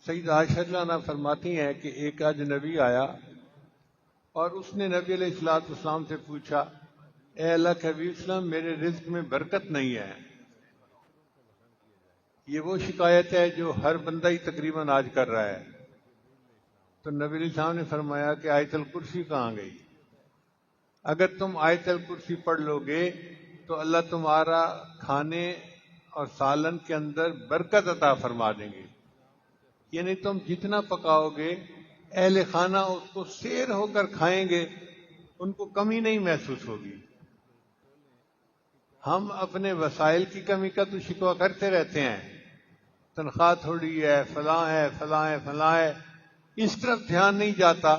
سید عائشہ رضی اللہ عنہا فرماتی ہیں کہ ایک اجنبی آیا اور اس نے نبی علیہ الصلوۃ والسلام سے پوچھا، اے اللہ کے حبیب وسلم، میرے رزق میں برکت نہیں ہے۔ یہ وہ شکایت ہے جو ہر بندہ ہی تقریباً آج کر رہا ہے۔ تو نبی علیہ السلام نے فرمایا کہ آیت الکرسی کہاں گئی؟ اگر تم آیت الکرسی پڑھ لو گے تو اللہ تمہارا کھانے اور سالن کے اندر برکت عطا فرما دیں گے، یعنی تم جتنا پکاؤ گے اہل خانہ اس کو سیر ہو کر کھائیں گے، ان کو کمی نہیں محسوس ہوگی۔ ہم اپنے وسائل کی کمی کا تو شکوہ کرتے رہتے ہیں، تنخواہ تھوڑی ہے، فلاں ہے، فلاں ہے، فلاں ہے، اس طرف دھیان نہیں جاتا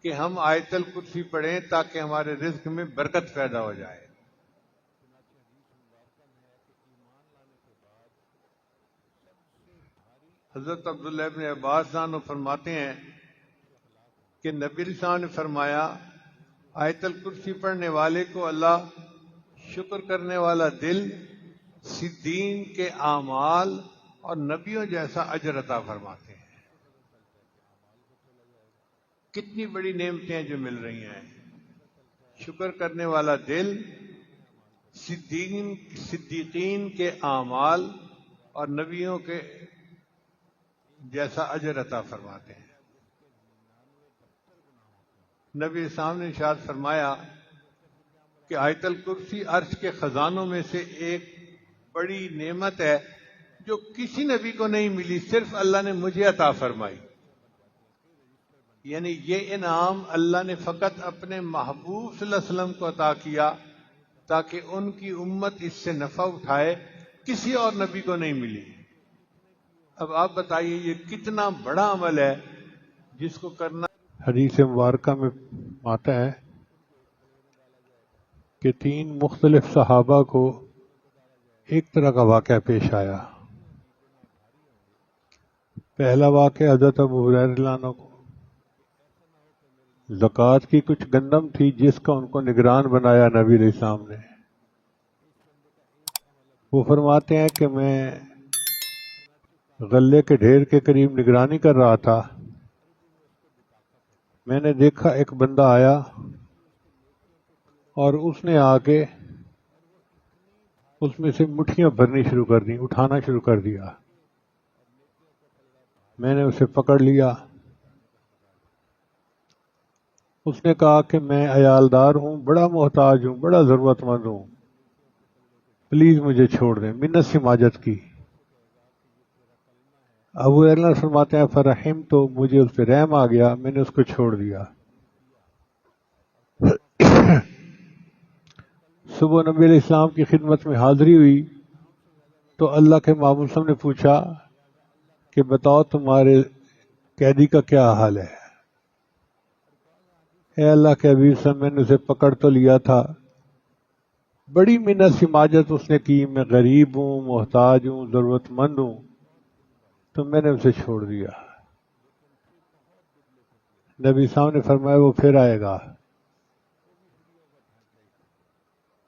کہ ہم آیت الکرسی پڑھیں تاکہ ہمارے رزق میں برکت پیدا ہو جائے۔ حضرت عبداللہ ابن عباس عنہ فرماتے ہیں کہ نبی علیہ السلام نے فرمایا، آیت الکرسی پڑھنے والے کو اللہ شکر کرنے والا دل، صدیقین کے اعمال اور نبیوں جیسا اجر عطا فرماتے ہیں۔ کتنی بڑی نعمتیں جو مل رہی ہیں۔ شکر کرنے والا دل، صدیقین کے اعمال اور نبیوں کے جیسا اجر عطا فرماتے ہیں۔ نبی اسلام نے ارشاد فرمایا کہ آیت الکرسی عرش کے خزانوں میں سے ایک بڑی نعمت ہے جو کسی نبی کو نہیں ملی، صرف اللہ نے مجھے عطا فرمائی۔ یعنی یہ انعام اللہ نے فقط اپنے محبوب صلی اللہ علیہ وسلم کو عطا کیا تاکہ ان کی امت اس سے نفع اٹھائے، کسی اور نبی کو نہیں ملی۔ اب آپ بتائیے یہ کتنا بڑا عمل ہے جس کو کرنا۔ حدیث مبارکہ میں آتا ہے کہ 3 مختلف صحابہ کو ایک طرح کا واقعہ پیش آیا۔ پہلا واقعہ حضرت ابو ہریرہ رضی اللہ عنہ کو زکوٰۃ کی کچھ گندم تھی جس کا ان کو نگران بنایا نبی علیہ السلام نے۔ وہ فرماتے ہیں کہ میں غلے کے ڈھیر کے قریب نگرانی کر رہا تھا، میں نے دیکھا ایک بندہ آیا اور اس نے آ کے اس میں سے مٹھیاں بھرنی شروع کر دیں، اٹھانا شروع کر دیا۔ میں نے اسے پکڑ لیا۔ اس نے کہا کہ میں عیالدار ہوں، بڑا محتاج ہوں، بڑا ضرورت مند ہوں، پلیز مجھے چھوڑ دیں، منت سے ماجت کی۔ ابو ہریرہ فرماتے ہیں فرحم، تو مجھے اس پہ رحم آ گیا، میں نے اس کو چھوڑ دیا۔ صبح نبی علیہ السلام کی خدمت میں حاضری ہوئی تو اللہ کے محبوب صلی اللہ علیہ وسلم نے پوچھا کہ بتاؤ تمہارے قیدی کا کیا حال ہے؟ اے اللہ کے حبیب صلی اللہ علیہ وسلم، میں نے اسے پکڑ تو لیا تھا، بڑی منت سی ماجت اس نے کی، میں غریب ہوں، محتاج ہوں، ضرورت مند ہوں، تو میں نے اسے چھوڑ دیا۔ نبی صاحب نے فرمایا وہ پھر آئے گا۔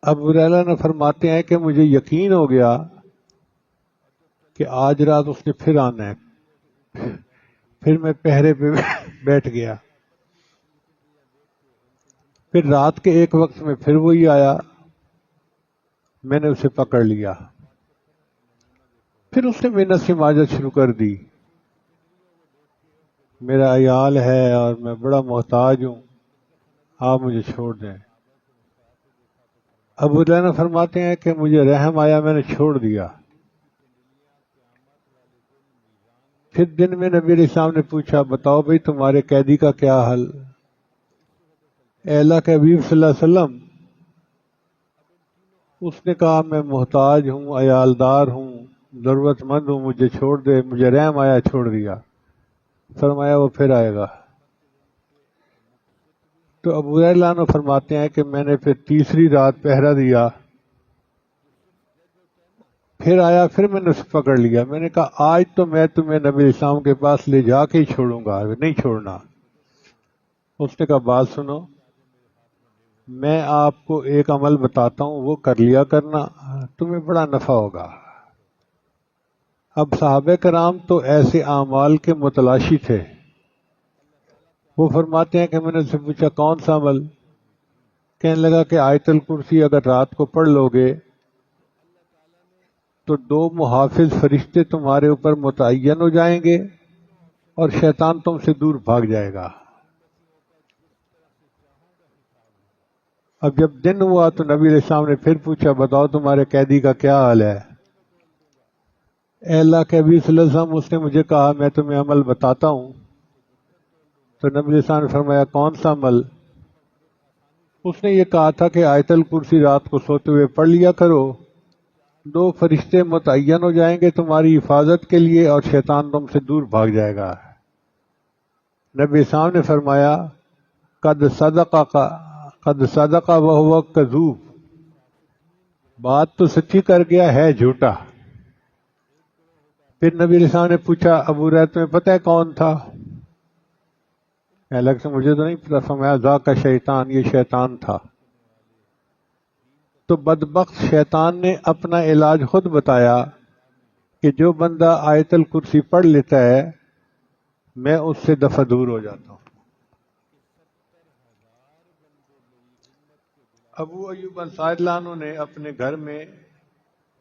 ابو ہریرہ نے فرماتے ہیں کہ مجھے یقین ہو گیا کہ آج رات اس نے پھر آنا ہے، پھر میں پہرے پہ بیٹھ گیا۔ پھر رات کے ایک وقت میں پھر وہی آیا، میں نے اسے پکڑ لیا۔ پھر اس نے منت سے ماجت شروع کر دی، میرا عیال ہے اور میں بڑا محتاج ہوں، آپ مجھے چھوڑ دیں۔ ابو ہریرہ فرماتے ہیں کہ مجھے رحم آیا، میں نے چھوڑ دیا۔ پھر دن میں نبی علیہ السلام نے پوچھا بتاؤ بھئی تمہارے قیدی کا کیا حل؟ اے اللہ کے حبیب صلی اللہ علیہ وسلم، اس نے کہا میں محتاج ہوں، عیالدار ہوں، ضرورت مند ہوں، مجھے چھوڑ دے، مجھے رحم آیا، چھوڑ دیا۔ فرمایا وہ پھر آئے گا۔ تو ابو ہریرہ عنہ فرماتے ہیں کہ میں نے پھر تیسری رات پہرا دیا، پھر آیا، پھر میں نے اسے پکڑ لیا۔ میں نے کہا آج تو میں تمہیں نبی علیہ السلام کے پاس لے جا کے ہی چھوڑوں گا، نہیں چھوڑنا۔ اس نے کہا بات سنو، میں آپ کو ایک عمل بتاتا ہوں، وہ کر لیا کرنا، تمہیں بڑا نفع ہوگا۔ اب صحابہ کرام تو ایسے اعمال کے متلاشی تھے. وہ فرماتے ہیں کہ میں نے اس سے پوچھا کون سا عمل؟ کہنے لگا کہ آیت الکرسی اگر رات کو پڑھ لو گے تو 2 محافظ فرشتے تمہارے اوپر متعین ہو جائیں گے اور شیطان تم سے دور بھاگ جائے گا. اب جب دن ہوا تو نبی علیہ السلام نے پھر پوچھا بتاؤ تمہارے قیدی کا کیا حال ہے؟ اے اللہ کے حبیب صلی اللہ علیہ وسلم اس نے مجھے کہا میں تمہیں عمل بتاتا ہوں. تو نبی علیہ السلام نے فرمایا کون سا عمل؟ اس نے یہ کہا تھا کہ آیت الکرسی رات کو سوتے ہوئے پڑھ لیا کرو، 2 فرشتے متعین ہو جائیں گے تمہاری حفاظت کے لیے اور شیطان تم سے دور بھاگ جائے گا. نبی صاحب نے فرمایا قد صدق وہو کذوب، بات تو سچی کر گیا ہے جھوٹا. پھر نبی علیہ السلام نے پوچھا ابو ہریرہ تمہیں پتہ ہے کون تھا؟ الگ سے مجھے تو نہیں پتا. فرمایا ذاک شیطان، یہ شیطان تھا. تو بدبخت شیطان نے اپنا علاج خود بتایا کہ جو بندہ آیت الکرسی پڑھ لیتا ہے میں اس سے دفع دور ہو جاتا ہوں. ابو ایوب انصاری اللہ عنہ نے اپنے گھر میں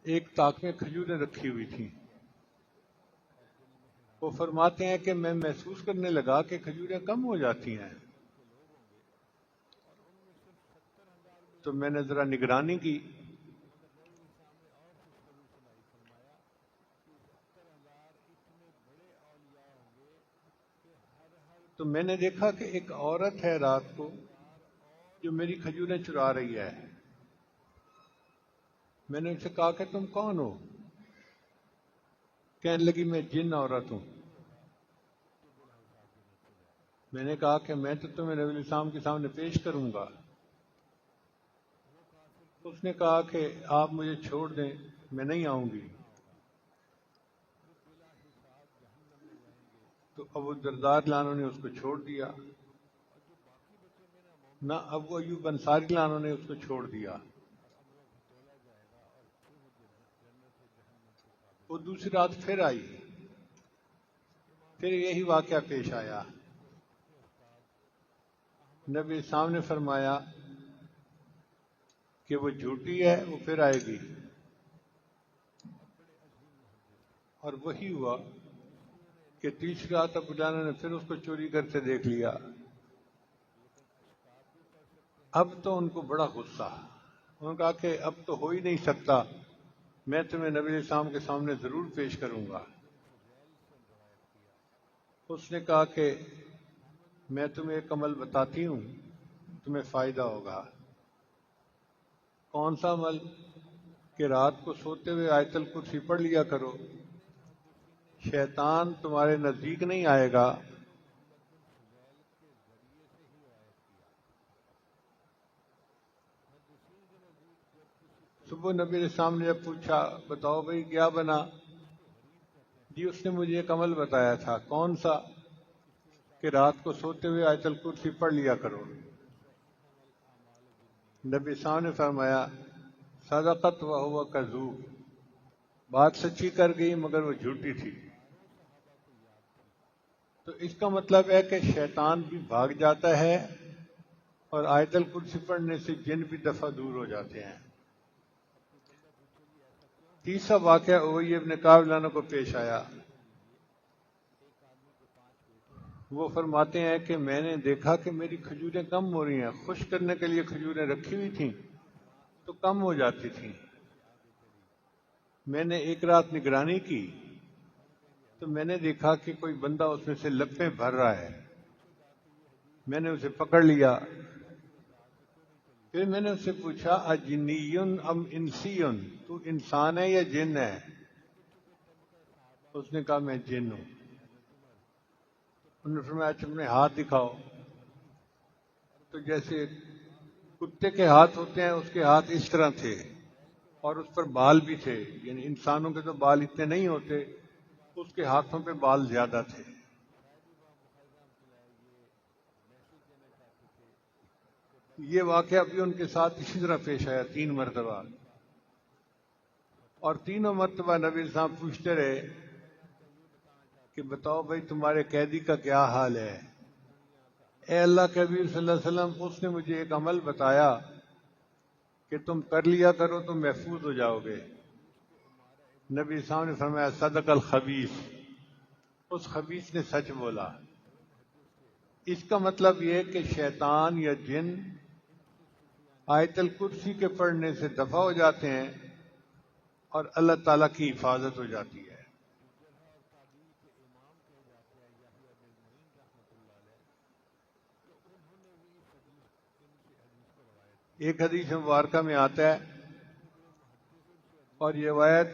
ایک طاق میں کھجوریں رکھی ہوئی تھیں. وہ فرماتے ہیں کہ میں محسوس کرنے لگا کہ کھجوریں کم ہو جاتی ہیں. تو میں نے ذرا نگرانی کی. تو میں نے دیکھا کہ ایک عورت ہے رات کو جو میری کھجوریں چرا رہی ہے. میں نے ان سے کہا کہ تم کون ہو؟ کہنے لگی میں جن عورت ہوں. میں نے کہا کہ میں تو تمہیں نبی علیہ السلام کے سامنے پیش کروں گا. اس نے کہا کہ آپ مجھے چھوڑ دیں میں نہیں آؤں گی. تو ابو الدرداء رضی اللہ عنہ نے اس کو چھوڑ دیا، نہ ابو ایوب انصاری رضی اللہ عنہ نے اس کو چھوڑ دیا. وہ دوسری رات پھر آئی، پھر یہی واقعہ پیش آیا. نبی صاحب نے فرمایا کہ وہ جھوٹی ہے، وہ پھر آئے گی. اور وہی ہوا کہ تیسری رات ابو جانا نے پھر اس کو چوری کرتے دیکھ لیا. اب تو ان کو بڑا غصہ. انہوں نے کہا کہ اب تو ہو ہی نہیں سکتا، میں تمہیں نبی علیہ السلام کے سامنے ضرور پیش کروں گا. اس نے کہا کہ میں تمہیں ایک عمل بتاتی ہوں تمہیں فائدہ ہوگا. کون سا عمل؟ کہ رات کو سوتے ہوئے آیت الکرسی پڑھ لیا کرو، شیطان تمہارے نزدیک نہیں آئے گا. صبح نبی علیہ السلام نے جب پوچھا بتاؤ بھائی کیا بنا؟ جی اس نے مجھے ایک عمل بتایا تھا. کون سا؟ کہ رات کو سوتے ہوئے آیت الکرسی پڑھ لیا کرو. نبی صاحب نے فرمایا صدقت وہو کذوب، بات سچی کر گئی مگر وہ جھوٹی تھی. تو اس کا مطلب ہے کہ شیطان بھی بھاگ جاتا ہے اور آیت الکرسی پڑھنے سے جن بھی دفعہ دور ہو جاتے ہیں. تیسرا واقعہ ابی بن کعب رضی اللہ عنہ کو پیش آیا. وہ فرماتے ہیں کہ میں نے دیکھا کہ میری کھجوریں کم ہو رہی ہیں. خشک کرنے کے لیے کھجوریں رکھی ہوئی تھیں تو کم ہو جاتی تھیں. میں نے ایک رات نگرانی کی تو میں نے دیکھا کہ کوئی بندہ اس میں سے لپیں بھر رہا ہے. میں نے اسے پکڑ لیا. پھر میں نے اس سے پوچھا اجنیٌ ام انسیٌ، تو انسان ہے یا جن ہے؟ اس نے کہا میں جن ہوں. انہوں نے فرمایا اچھا اپنے ہاتھ دکھاؤ. تو جیسے کتے کے ہاتھ ہوتے ہیں اس کے ہاتھ اس طرح تھے اور اس پر بال بھی تھے. یعنی انسانوں کے تو بال اتنے نہیں ہوتے، اس کے ہاتھوں پہ بال زیادہ تھے. یہ واقعہ بھی ان کے ساتھ اسی طرح پیش آیا 3 مرتبہ. اور تینوں مرتبہ نبی صاحب پوچھتے رہے کہ بتاؤ بھائی تمہارے قیدی کا کیا حال ہے؟ اے اللہ کے حبیب صلی اللہ علیہ وسلم، اس نے مجھے ایک عمل بتایا کہ تم کر لیا کرو تو محفوظ ہو جاؤ گے۔ نبی صاحب نے فرمایا صدق الخبیث، اس خبیث نے سچ بولا۔ اس کا مطلب یہ کہ شیطان یا جن آیت الکرسی کے پڑھنے سے دفع ہو جاتے ہیں اور اللہ تعالیٰ کی حفاظت ہو جاتی ہے۔ ایک حدیث مبارکہ میں آتا ہے اور یہ روایت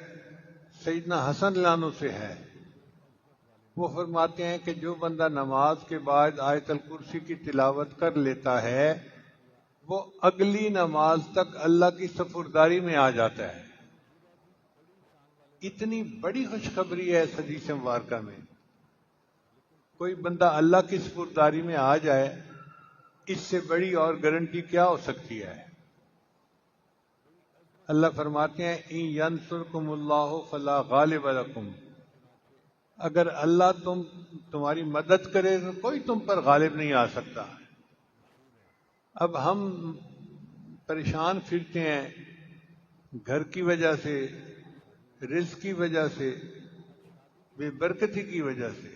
سیدنا حسن لانو سے ہے، وہ فرماتے ہیں کہ جو بندہ نماز کے بعد آیت الکرسی کی تلاوت کر لیتا ہے وہ اگلی نماز تک اللہ کی سپرداری میں آ جاتا ہے۔ اتنی بڑی خوشخبری ہے اس حدیث مبارکہ میں۔ کوئی بندہ اللہ کی سپرداری میں آ جائے، اس سے بڑی اور گارنٹی کیا ہو سکتی ہے؟ اللہ فرماتے ہیں ان ینصرکم اللہ فلا غالب لکم، اگر اللہ تمہاری مدد کرے تو کوئی تم پر غالب نہیں آ سکتا۔ اب ہم پریشان پھرتے ہیں گھر کی وجہ سے، رزق کی وجہ سے، بے برکتی کی وجہ سے،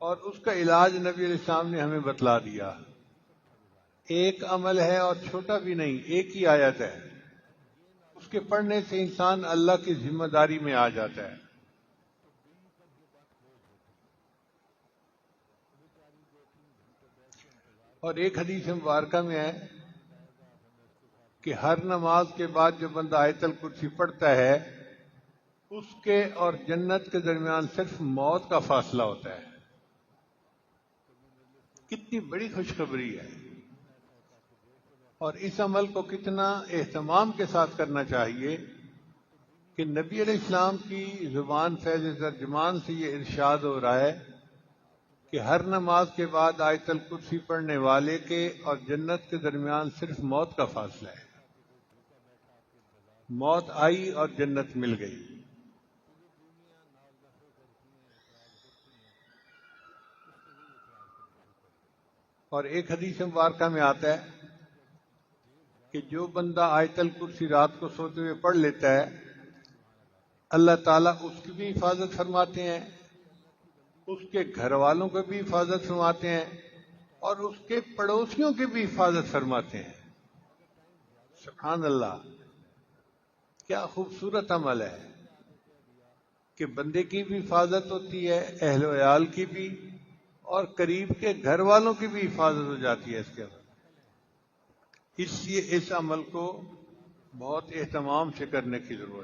اور اس کا علاج نبی علیہ السلام نے ہمیں بتلا دیا۔ ایک عمل ہے اور چھوٹا بھی نہیں، ایک ہی آیت ہے، اس کے پڑھنے سے انسان اللہ کی ذمہ داری میں آ جاتا ہے۔ اور ایک حدیث مبارکہ میں ہے کہ ہر نماز کے بعد جو بندہ آیت الکرسی پڑھتا ہے اس کے اور جنت کے درمیان صرف موت کا فاصلہ ہوتا ہے۔ کتنی بڑی خوشخبری ہے، اور اس عمل کو کتنا اہتمام کے ساتھ کرنا چاہیے کہ نبی علیہ السلام کی زبان فیض ترجمان سے یہ ارشاد ہو رہا ہے کہ ہر نماز کے بعد آیت الکرسی پڑھنے والے کے اور جنت کے درمیان صرف موت کا فاصلہ ہے۔ موت آئی اور جنت مل گئی۔ اور ایک حدیث مبارکہ میں آتا ہے کہ جو بندہ آیت الکرسی رات کو سوتے ہوئے پڑھ لیتا ہے اللہ تعالیٰ اس کی بھی حفاظت فرماتے ہیں، اس کے گھر والوں کو بھی حفاظت فرماتے ہیں، اور اس کے پڑوسیوں کی بھی حفاظت فرماتے ہیں۔ سبحان اللہ، کیا خوبصورت عمل ہے کہ بندے کی بھی حفاظت ہوتی ہے، اہل و عیال کی بھی، اور قریب کے گھر والوں کی بھی حفاظت ہو جاتی ہے اس کے بعد۔ اس لیے اس عمل کو بہت اہتمام سے کرنے کی ضرورت ہے۔